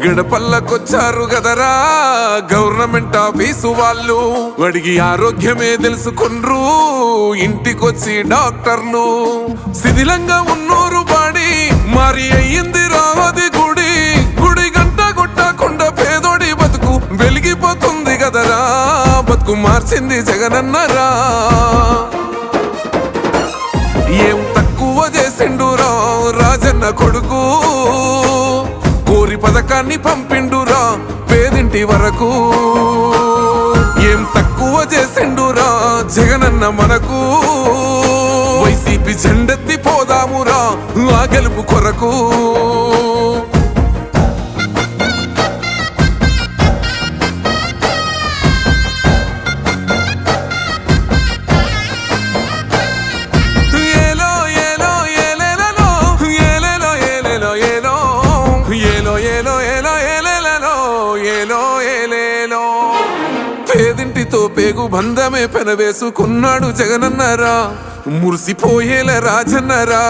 గడపల్లకొచ్చారు గదరా government office వాళ్ళు, అడిగి ఆరోగ్యమే తెలుసుకుండ్రు ఇంటికొచ్చి డాక్టర్లు. శిథిలంగా ఉన్నోరు బాడి మరి అయ్యింది రావది గుడి, గుడి గంట కొట్టకుండా పేదోడి బతుకు వెలిగిపోతుంది గదరా, బతుకు మార్చింది జగనన్నరా. ఏం తక్కువ చేసిండురా రాజన్న కొడుకు, కోరి పథకాన్ని పంపిండురా పేదింటి వరకు. ఏం తక్కువ చేసిండురా జగనన్న మనకు, వైసీపీ జెండెత్తి పోదామురా ఆ గెలుపు కొరకు. పేదింటితో పేగు బంధమే పెనవేసుకున్నాడు జగనన్నరా, మురిసిపోయేల రాజన్నరా.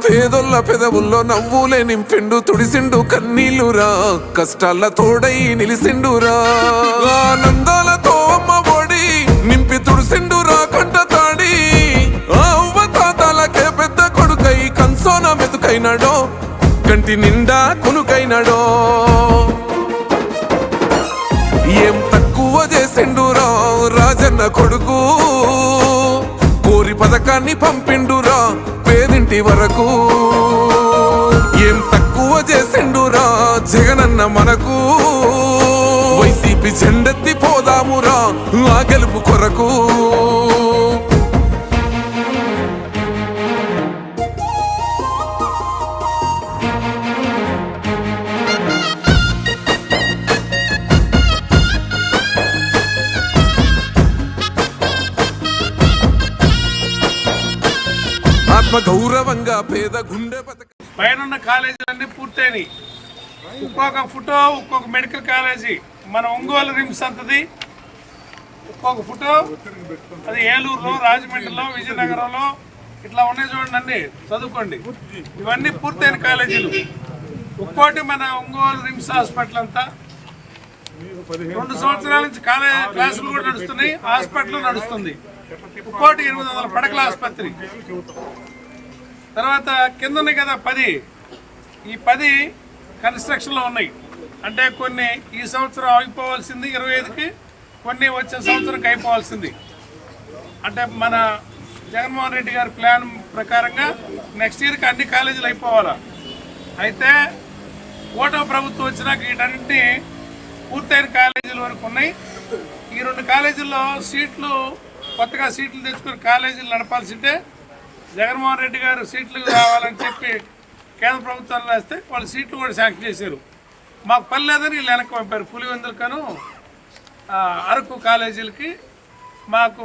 పేదొల్ల పెదవుల్లో నవ్వులే నింపిండు తుడిసిండు కన్నీళ్ళురా, కష్టాల తోడై నిలిసిండురా. ఆనందాలతో అమ్మ ఒడి నింపి తుడిసిండురా కంట తాడి, అవ్వ తాతాలకే పెద్ద కొడుకై కంసోన మెతుకైనాడో, కంటి నిండా కునుకైనాడో. ఏం తక్కువ చేసిండురా రాజన్న కొడుకు, కోరి పథకాన్ని పంపిండురా పేదింటి వరకు. ఏం తక్కువ చేసిండురా జగనన్న మనకు, వైసీపీ జెండెత్తి పోదామురా ఆ గెలుపు కొరకు. గౌరవంగా పేద గుండె పైన కాలేజీలన్నీ పూర్తయినాయి. ఒక్కొక్క ఫోటో ఒక్కొక్క మెడికల్ కాలేజీ మన ఒంగోలు రిమ్స్ అంతది, ఒక్కొక్క ఫోటో అది ఏలూరులో, రాజమండ్రిలో, విజయనగరంలో ఇట్లా ఉన్నాయి చూడండి, అన్ని చదువుకోండి. ఇవన్నీ పూర్తయిన కాలేజీలు. ఒక్కోటి మన ఒంగోలు రిమ్స్ హాస్పిటల్ అంతా 2 సంవత్సరాల నుంచి క్లాసులు కూడా నడుస్తున్నాయి, హాస్పిటల్ నడుస్తుంది. ఒక్కోటి 800 పడకల ఆసుపత్రి. తర్వాత కింద ఉన్నాయి కదా 10, ఈ 10 కన్స్ట్రక్షన్లో ఉన్నాయి. అంటే కొన్ని ఈ సంవత్సరం అయిపోవాల్సింది 25కి, కొన్ని వచ్చే సంవత్సరంకి అయిపోవాల్సింది. అంటే మన జగన్మోహన్ రెడ్డి గారి ప్లాన్ ప్రకారంగా నెక్స్ట్ ఇయర్కి అన్ని కాలేజీలు అయిపోవాలా. అయితే ఓటమి ప్రభుత్వం వచ్చినాక వీటన్నింటినీ పూర్తయిన కాలేజీల వరకు ఉన్నాయి. ఈ 2 కాలేజీల్లో కొత్తగా సీట్లు తెచ్చుకుని కాలేజీలు నడపాల్సిందే. జగన్మోహన్ రెడ్డి గారు సీట్లు కావాలని చెప్పి కేంద్ర ప్రభుత్వాన్ని వేస్తే వాళ్ళు సీట్లు కూడా శాంక్షన్ చేశారు. మాకు పని లేదని వీళ్ళు వెనక్కి పంపారు. పులివెందులకను అరకు కాలేజీలకి మాకు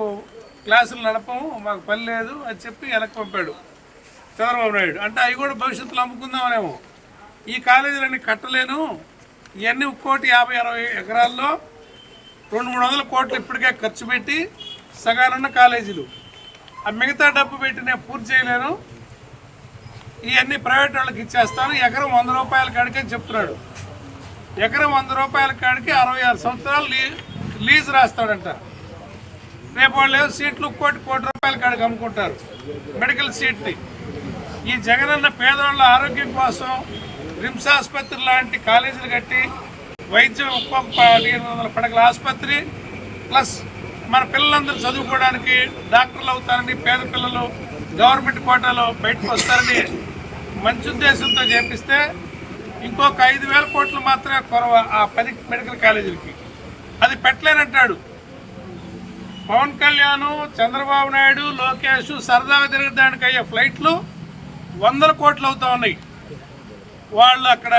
క్లాసులు నడపము, మాకు పని లేదు అని చెప్పి వెనక్కి పంపాడు చంద్రబాబు నాయుడు. అంటే అవి కూడా భవిష్యత్తులో అమ్ముకుందామనేమో. ఈ కాలేజీలన్నీ కట్టలేను, ఇవన్నీ ఒక్కోటి 50-60 ఎకరాల్లో 200-300 కోట్లు ఇప్పటికే ఖర్చు పెట్టి సగానున్న కాలేజీలు. ఆ మిగతా డబ్బు పెట్టి నేను పూర్తి చేయలేను, ఇవన్నీ ప్రైవేట్ వాళ్ళకి ఇచ్చేస్తాను, ఎకరం 100 రూపాయల కాడికి అని చెప్తున్నాడు. ఎకరం 100 రూపాయల కాడికి 66 సంవత్సరాలు లీజ్ రాస్తాడంట. రేపు వాళ్ళు సీట్లు కోటి రూపాయల కాడికి అమ్ముకుంటారు మెడికల్ సీట్ని. ఈ జగనన్న పేదవాళ్ళ ఆరోగ్యం కోసం రిమ్స్ ఆసుపత్రి లాంటి కాలేజీలు కట్టి వైద్యం ఒక్కొక్క 800 పడకల ఆసుపత్రి, ప్లస్ మన పిల్లలందరూ చదువుకోవడానికి డాక్టర్లు అవుతారని, పేద పిల్లలు గవర్నమెంట్ కోటాలో బయటకు వస్తారని మంచి ఉద్దేశంతో చేపిస్తే ఇంకొక 5,000 కోట్లు మాత్రమే కొరవ ఆ 10 మెడికల్ కాలేజీలకి. అది పెట్టలేనంటాడు పవన్ కళ్యాణ్, చంద్రబాబు నాయుడు, లోకేష్ సరదాగా తిరగడానికి అయ్యే ఫ్లైట్లు 100 కోట్లు అవుతా ఉన్నాయి. వాళ్ళు అక్కడ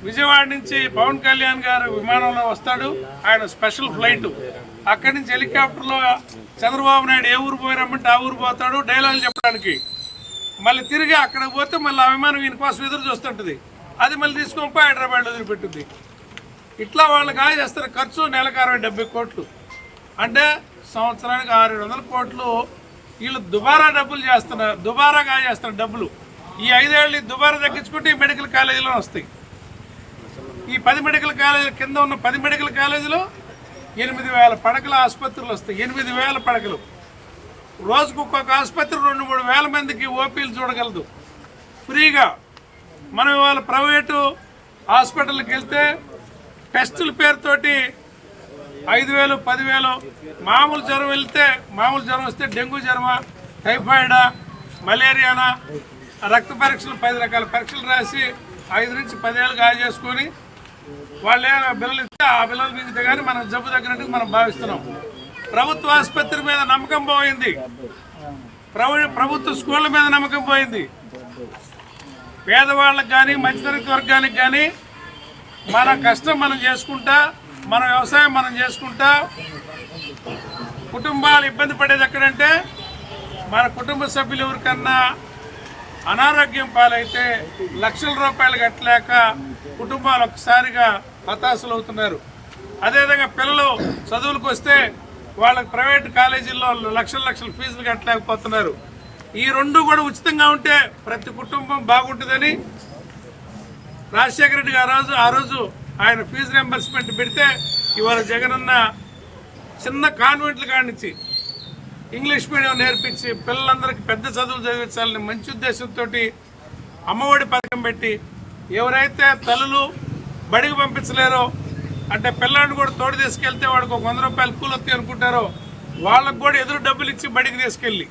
విజయవాడ నుంచి పవన్ కళ్యాణ్ గారు విమానంలో వస్తాడు, ఆయన స్పెషల్ ఫ్లైట్. అక్కడి నుంచి హెలికాప్టర్లో చంద్రబాబు నాయుడు ఏ ఊరు పోయిరమ్మంటే ఆ ఊరు పోతాడు డైలాగులు చెప్పడానికి. మళ్ళీ తిరిగి అక్కడ పోతే మళ్ళీ ఆ విమానం ఈయన కోసం ఎదురు చూస్తుంటుంది, అది మళ్ళీ తీసుకొని పోయి హైదరాబాద్లో వదిలిపెట్టింది. ఇట్లా వాళ్ళు గాయ చేస్తారు. ఖర్చు నెలకు 60-70 కోట్లు, అంటే సంవత్సరానికి 600 కోట్లు వీళ్ళు దుబారా డబ్బులు చేస్తున్నారు, దుబారాగా చేస్తున్నారు డబ్బులు. ఈ 5 ఏళ్ళు దుబారా తగ్గించుకుంటే ఈ మెడికల్ కాలేజీలో వస్తాయి. ఈ 10 మెడికల్ కాలేజీల కింద ఉన్న 10 మెడికల్ కాలేజీలో 8,000 పడకల ఆసుపత్రులు వస్తాయి. 8,000 పడకలు. రోజుకు ఒక్కొక్క ఆసుపత్రి 2-3 వేల మందికి ఓపీలు చూడగలదు ఫ్రీగా. మనం ఇవాళ ప్రైవేటు హాస్పిటల్కి వెళ్తే టెస్టుల పేరుతోటి 5,000, 10,000. మామూలు జ్వరం వెళ్తే, మామూలు జ్వరం వస్తే డెంగ్యూ జ్వరమా, టైఫాయిడా, మలేరియానా, రక్త పరీక్షలు 10 రకాల పరీక్షలు రాసి 5 నుంచి 10 ఏళ్ళు గాయ చేసుకొని వాళ్ళు బిల్లలు ఇస్తే ఆ బిల్లలు మిగితే కానీ మనం జబ్బు తగ్గినట్టుగా మనం భావిస్తున్నాం. ప్రభుత్వ ఆసుపత్రి మీద నమ్మకం పోయింది, ప్రభుత్వ స్కూళ్ళ మీద నమ్మకం పోయింది. పేదవాళ్ళకి కానీ మధ్యతరగతి వర్గానికి కానీ మన కష్టం మనం చేసుకుంటా, మన వ్యవసాయం మనం చేసుకుంటా, కుటుంబాలు ఇబ్బంది పడేది ఎక్కడంటే మన కుటుంబ సభ్యులు ఎవరికన్నా అనారోగ్యం పాలైతే లక్షల రూపాయలు కట్టలేక కుటుంబాలు ఒకసారిగా హతాశలు అవుతున్నారు. అదేవిధంగా పిల్లలు చదువులకు వస్తే వాళ్ళకి ప్రైవేట్ కాలేజీల్లో లక్షల ఫీజులు కట్టలేకపోతున్నారు. ఈ రెండు కూడా ఉచితంగా ఉంటే ప్రతి కుటుంబం బాగుంటుందని రాజశేఖర రెడ్డి గారు ఆ రోజు ఆయన ఫీజు రింబర్స్మెంట్ పెడితే ఇవాళ జగనన్న చిన్న కాన్వెంట్ల కాడి నుంచి ఇంగ్లీష్ మీడియం నేర్పించి పిల్లలందరికీ పెద్ద చదువులు చదివించాలని మంచి ఉద్దేశంతో అమ్మఒడి పథకం పెట్టి ఎవరైతే తల్లులు బడికి పంపించలేరో, అంటే పిల్లాడిని కూడా తోడు తీసుకెళ్తే వాడికి ఒక 100 రూపాయలు కూలొత్తి అనుకుంటారో వాళ్ళకు కూడా ఎదురు డబ్బులు ఇచ్చి బడికి తీసుకెళ్ళి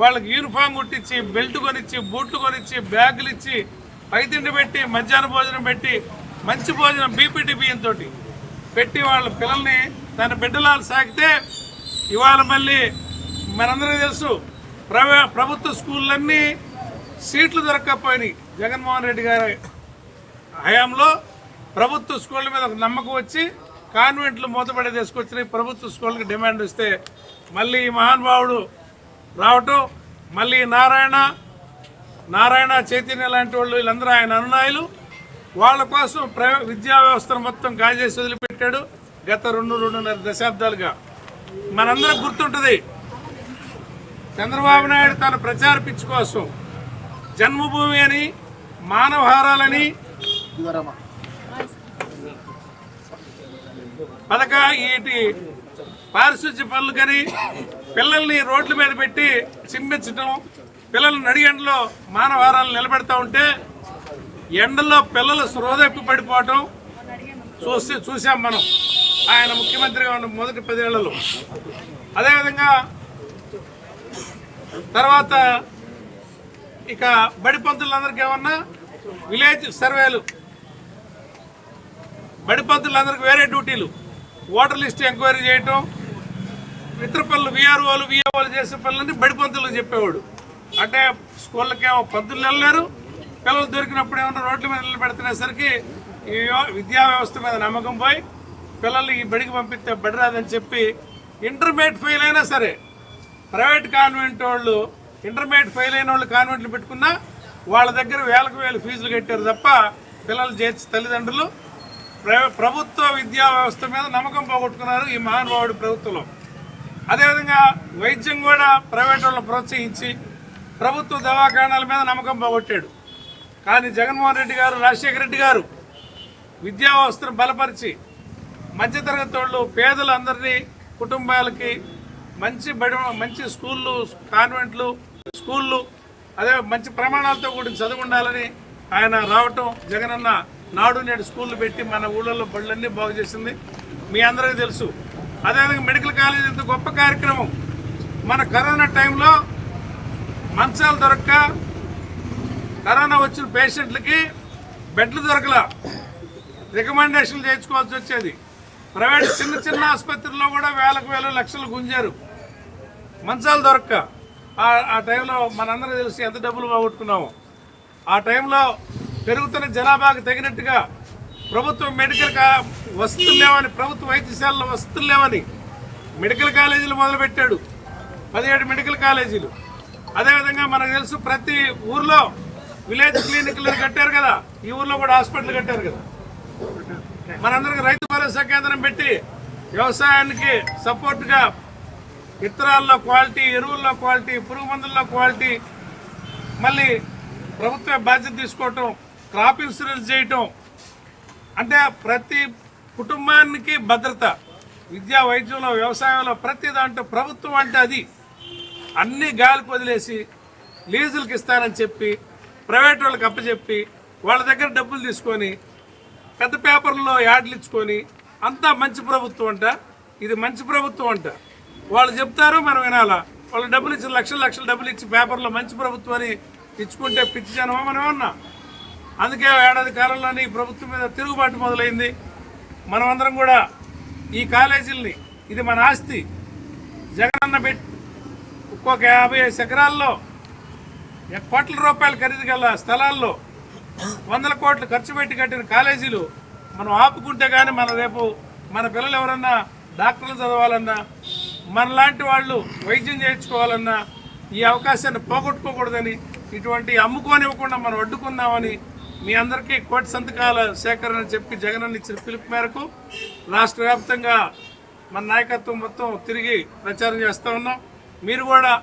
వాళ్ళకి యూనిఫామ్ కుట్టించి, బెల్ట్ కొనిచ్చి, బూట్లు కొనిచ్చి, బ్యాగులు ఇచ్చి, పైతిండి పెట్టి, మధ్యాహ్న భోజనం పెట్టి, మంచి భోజనం బీపీటీ బియ్యంతో పెట్టి వాళ్ళ పిల్లల్ని తన బిడ్డలాలు సాగితే ఇవాళ మళ్ళీ మనందరికీ తెలుసు ప్రభుత్వ స్కూళ్ళన్నీ సీట్లు దొరక్కపోయినాయి. జగన్మోహన్ రెడ్డి గారి హయాంలో ప్రభుత్వ స్కూళ్ళ మీద ఒక నమ్మకం వచ్చి కాన్వెంట్లు మూతపడే తీసుకొచ్చినాయి. ప్రభుత్వ స్కూళ్ళకి డిమాండ్ వస్తే మళ్ళీ ఈ మహానుభావుడు రావటం, మళ్ళీ నారాయణ చైతన్య లాంటి వాళ్ళు వీళ్ళందరూ ఆయన అనునాయులు. వాళ్ళ కోసం విద్యా వ్యవస్థను మొత్తం కాజేసి వదిలిపెట్టాడు గత 2-2.5 దశాబ్దాలుగా. మనందరికి గుర్తుంటుంది, చంద్రబాబు నాయుడు తన ప్రచార పిచ్చి కోసం జన్మభూమి అని, మానవహారాలని, వీటి పారిశుద్ధ్య పనులు కానీ పిల్లల్ని రోడ్ల మీద పెట్టి చింపించడం, పిల్లలు నడిగంటలో మానవహారాలు నిలబెడతా ఉంటే ఎండల్లో పిల్లలు స్రోదెప్పి పడిపోవటం చూసాం మనం ఆయన ముఖ్యమంత్రిగా ఉన్న మొదటి 10 ఏళ్లలో. అదేవిధంగా తర్వాత ఇక బడి పంతులందరికీ ఏమన్నా విలేజ్ సర్వేలు, బడి పంతులందరికీ వేరే డ్యూటీలు, ఓటర్ లిస్ట్ ఎంక్వైరీ చేయటం, ఇతర పనులు విఆర్ఓలు విఏఓలు చేసే పనులన్నీ బడి పంతులకు చెప్పేవాడు. అంటే స్కూళ్ళకేమో పంతులు వెళ్ళలేరు, పిల్లలు దొరికినప్పుడు ఏమన్నా రోడ్ల మీద నిలబెడుతునేసరికి ఈ విద్యా వ్యవస్థ మీద నమ్మకం పోయి పిల్లలు ఈ బడికి పంపిస్తే బడి రాదని చెప్పి ఇంటర్మీడియట్ ఫెయిల్ అయినా సరే ప్రైవేట్ కాన్వెంట్ వాళ్ళు ఇంటర్మీడియట్ ఫెయిల్ అయిన వాళ్ళు కాన్వెంట్లు పెట్టుకున్నా వాళ్ళ దగ్గర వేలకు ఫీజులు కట్టారు తప్ప పిల్లలు చేర్చి తల్లిదండ్రులు ప్రభుత్వ విద్యా వ్యవస్థ మీద నమ్మకం పోగొట్టుకున్నారు ఈ మహానుభావుడి ప్రభుత్వంలో. అదేవిధంగా వైద్యం కూడా ప్రైవేట్ వాళ్ళని ప్రోత్సహించి ప్రభుత్వ దవాఖానాల మీద నమ్మకం పోగొట్టాడు. కానీ జగన్మోహన్ రెడ్డి గారు, రాజశేఖర రెడ్డి గారు విద్యా వ్యవస్థను బలపరిచి మధ్యతరగతి వాళ్ళు, పేదలందరినీ కుటుంబాలకి మంచి స్కూళ్ళు, కాన్వెంట్లు, స్కూళ్ళు, అదే మంచి ప్రమాణాలతో కూడిన చదువు ఉండాలని ఆయన రావటం, జగనన్న నాడు నేడు స్కూళ్ళు పెట్టి మన ఊళ్ళల్లో బళ్ళన్నీ బాగు చేసింది మీ అందరికీ తెలుసు. అదేవిధంగా మెడికల్ కాలేజ్ ఇంత గొప్ప కార్యక్రమం. మన కరోనా టైంలో మంచాలు దొరక్క కరోనా వచ్చిన పేషెంట్లకి బెడ్లు దొరకలా, రికమెండేషన్లు చేయించుకోవాల్సి వచ్చేది. ప్రైవేట్ చిన్న ఆసుపత్రుల్లో కూడా వేలకు లక్షలు గుంజారు మంచాలు దొరక్క. ఆ టైంలో మనందరూ తెలిసి ఎంత డబ్బులు పోగొట్టుకున్నామో. ఆ టైంలో పెరుగుతున్న జనాభాకు తగినట్టుగా ప్రభుత్వ మెడికల్ వసతులు లేవని, ప్రభుత్వ వైద్యశాలలో వసతులు లేవని మెడికల్ కాలేజీలు మొదలుపెట్టాడు, 17 మెడికల్ కాలేజీలు. అదేవిధంగా మనకు తెలుసు ప్రతి ఊర్లో విలేజ్ క్లినిక్లు కట్టారు కదా, ఈ ఊర్లో కూడా హాస్పిటల్ కట్టారు కదా. మనందరికి రైతు భరోసా కేంద్రం పెట్టి వ్యవసాయానికి సపోర్ట్గా విత్తనాల్లో క్వాలిటీ, ఎరువుల్లో క్వాలిటీ, పురుగు మందుల్లో క్వాలిటీ, మళ్ళీ ప్రభుత్వ బాధ్యత తీసుకోవటం, క్రాప్ ఇన్సూరెన్స్ చేయటం, అంటే ప్రతి కుటుంబానికి భద్రత, విద్యా, వైద్యంలో, వ్యవసాయంలో ప్రతి దాంట్లో ప్రభుత్వం అంటే అది. అన్ని గాలికి వదిలేసి లీజులకు ఇస్తానని చెప్పి ప్రైవేట్ వాళ్ళకి అప్పచెప్పి వాళ్ళ దగ్గర డబ్బులు తీసుకొని పెద్ద పేపర్లో యాడ్లు ఇచ్చుకొని అంతా మంచి ప్రభుత్వం అంట, ఇది మంచి ప్రభుత్వం అంట. వాళ్ళు చెప్తారు, మనం వినాలా. వాళ్ళు డబ్బులు ఇచ్చి లక్షలు డబ్బులు ఇచ్చి పేపర్లో మంచి ప్రభుత్వం అని ఇచ్చుకుంటే పిచ్చి జనమా మనం ఏమన్నా? అందుకే ఏడాది కాలంలోనే ఈ ప్రభుత్వం మీద తిరుగుబాటు మొదలైంది. మనమందరం కూడా ఈ కాలేజీలని, ఇది మన ఆస్తి, జగనన్న పెట్టి ఒక్కొక్క 50 ఎకరాల్లో కోట్ల రూపాయలు ఖరీదు గల స్థలాల్లో 100 కోట్లు ఖర్చు పెట్టి కట్టిన కాలేజీలు మనం ఆపుకుంటే కానీ రేపు మన పిల్లలు ఎవరన్నా డాక్టర్లు చదవాలన్నా, మనలాంటి వాళ్ళు వైద్యం చేయించుకోవాలన్నా ఈ అవకాశాన్ని పోగొట్టుకోకూడదని, ఇటువంటి అమ్ముకోనివ్వకుండా మనం అడ్డుకుందామని మీ అందరికీ కోటి సంతకాల సేకరణ చెప్పి జగనన్న ఇచ్చిన పిలుపు మేరకు రాష్ట్ర వ్యాప్తంగా మన నాయకత్వం మొత్తం తిరిగి ప్రచారం చేస్తూ ఉన్నాం. మీరు కూడా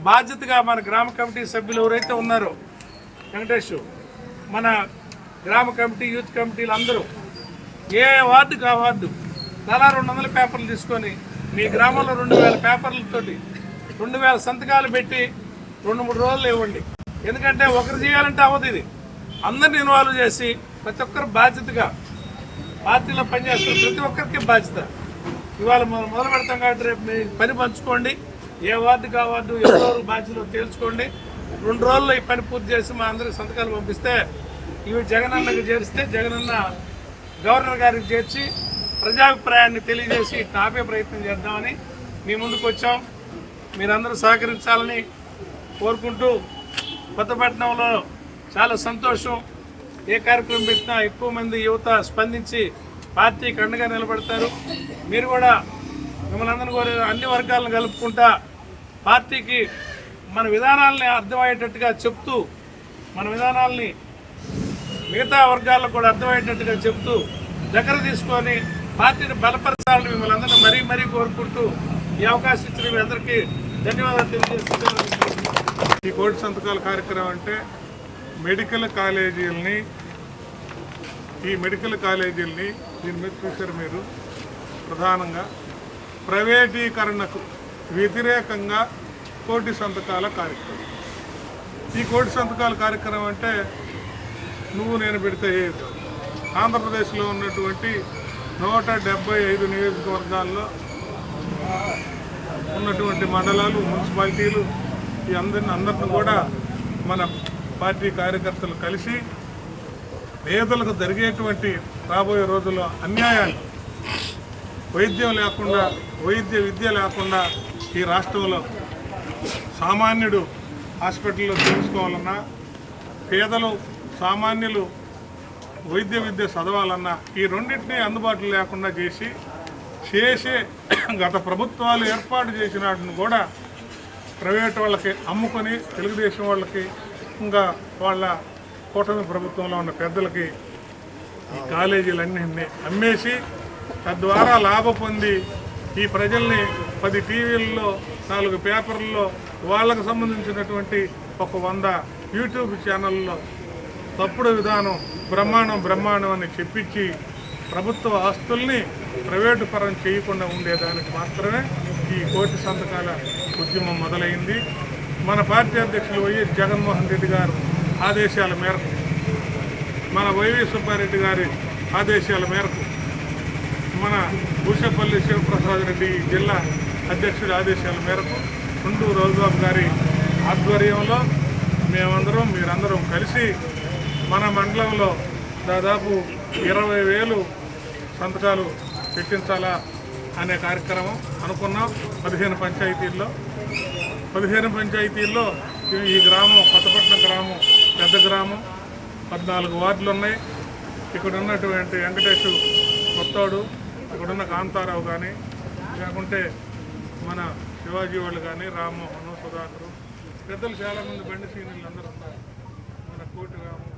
బాధ్యతగా మన గ్రామ కమిటీ సభ్యులు ఎవరైతే ఉన్నారో, వెంకటేష్, మన గ్రామ కమిటీ, యూత్ కమిటీలు అందరూ ఏ వార్డుకి ఆ వార్డు తలా 200 పేపర్లు తీసుకొని మీ గ్రామంలో 2000 పేపర్లతోటి 2000 సంతకాలు పెట్టి 2-3 రోజులు ఇవ్వండి. ఎందుకంటే ఒకరు చేయాలంటే అవ్వదు, ఇది అందరిని ఇన్వాల్వ్ చేసి ప్రతి ఒక్కరు బాధ్యతగా పార్టీలో పనిచేస్తారు, ప్రతి ఒక్కరికి బాధ్యత. ఇవాళ మనం మొదలు పెడతాం కాబట్టి రేపు మీ పని పంచుకోండి, ఏ వార్డుకి ఆ వార్డు ఎవరెవరు బాధ్యతలో తేల్చుకోండి. 2 రోజుల్లో ఈ పని పూర్తి చేసి మా అందరికి సంతకాలు పంపిస్తే ఇవి జగనన్నకు చేరిస్తే జగనన్న గవర్నర్ గారికి చేర్చి ప్రజాభిప్రాయాన్ని తెలియజేసి ఆపే ప్రయత్నం చేద్దామని మీ ముందుకు వచ్చాం. మీరందరూ సహకరించాలని కోరుకుంటూ, కొత్తపట్నంలో చాలా సంతోషం. ఏ కార్యక్రమం పెట్టినా ఎక్కువ మంది యువత స్పందించి పార్టీకి అండగా నిలబడతారు. మీరు కూడా మిమ్మల్ని అందరూ కోరే అన్ని వర్గాలను కలుపుకుంటా పార్టీకి మన విధానాలని అర్థమయ్యేటట్టుగా చెప్తూ, మన విధానాలని మిగతా వర్గాలకు కూడా అర్థమయ్యేటట్టుగా చెప్తూ దగ్గర తీసుకొని పార్టీని బలపరచాలని మిమ్మల్ని అందరినీ మరీ కోరుకుంటూ ఈ అవకాశం ఇచ్చిన మీ అందరికీ ధన్యవాదాలు తెలియజేస్తున్నాను. ఈ కోటి సంతకాల కార్యక్రమం అంటే మెడికల్ కాలేజీలని దీని మీద చూశారు మీరు, ప్రధానంగా ప్రైవేటీకరణకు వ్యతిరేకంగా కోటి సంతకాల కార్యక్రమం. ఈ కోటి సంతకాల కార్యక్రమం అంటే నువ్వు నేను పెడితే ఏది, ఆంధ్రప్రదేశ్లో ఉన్నటువంటి 175 నియోజకవర్గాల్లో ఉన్నటువంటి మండలాలు, మున్సిపాలిటీలు, ఈ అందరిని కూడా మన పార్టీ కార్యకర్తలు కలిసి పేదలకు జరిగేటువంటి రాబోయే రోజుల్లో అన్యాయాలు, విద్య లేకుండా ఈ రాష్ట్రంలో సామాన్యుడు హాస్పిటల్లో తెలుసుకోవాలన్నా, పేదలు సామాన్యులు విద్య చదవాలన్నా ఈ రెండింటినీ అందుబాటులో లేకుండా చేసి గత ప్రభుత్వాలు ఏర్పాటు చేసిన వాటిని కూడా ప్రైవేట్ వాళ్ళకి అమ్ముకొని తెలుగుదేశం వాళ్ళకి, ఇంకా వాళ్ళ కూటమి ప్రభుత్వంలో ఉన్న పెద్దలకి ఈ కాలేజీలన్నింటినీ అమ్మేసి తద్వారా లాభ పొంది ఈ ప్రజల్ని 10 టీవీల్లో 4 పేపర్లలో వాళ్ళకు సంబంధించినటువంటి ఒక 100 యూట్యూబ్ ఛానల్లో తప్పుడు విధానం బ్రహ్మాండం అని చెప్పించి ప్రభుత్వ ఆస్తుల్ని ప్రైవేటు పరం చేయకుండా ఉండేదానికి మాత్రమే ఈ కోటి సంతకాల ఉద్యమం మొదలైంది. మన పార్టీ అధ్యక్షులు వైఎస్ జగన్మోహన్ రెడ్డి గారు ఆదేశాల మేరకు, మన వైవి సుబ్బారెడ్డి గారి ఆదేశాల మేరకు, మన భూషపల్లి శివప్రసాద్ రెడ్డి జిల్లా అధ్యక్షుడి ఆదేశాల మేరకు గుంటూరు రోజుబాబు గారి ఆధ్వర్యంలో మేమందరం మీరందరం కలిసి మన మండలంలో దాదాపు 20,000 సంతకాలు పెట్టించాలా అనే కార్యక్రమం అనుకున్నాం. 15 పంచాయతీల్లో ఈ గ్రామం కొత్తపట్నం గ్రామం పెద్ద గ్రామం, 14 వార్డులు ఉన్నాయి. ఇక్కడ ఉన్నటువంటి వెంకటేష్ కొత్తోడు, ఇక్కడున్న కాంతారావు కానీ, లేకుంటే మన శివాజీ వాళ్ళు కానీ, రామ్మోహన్, సుధాకరు, పెద్దలు చాలామంది బండి సీనియర్లు అందరూ ఉన్నారు. మన కోటి గ్రామం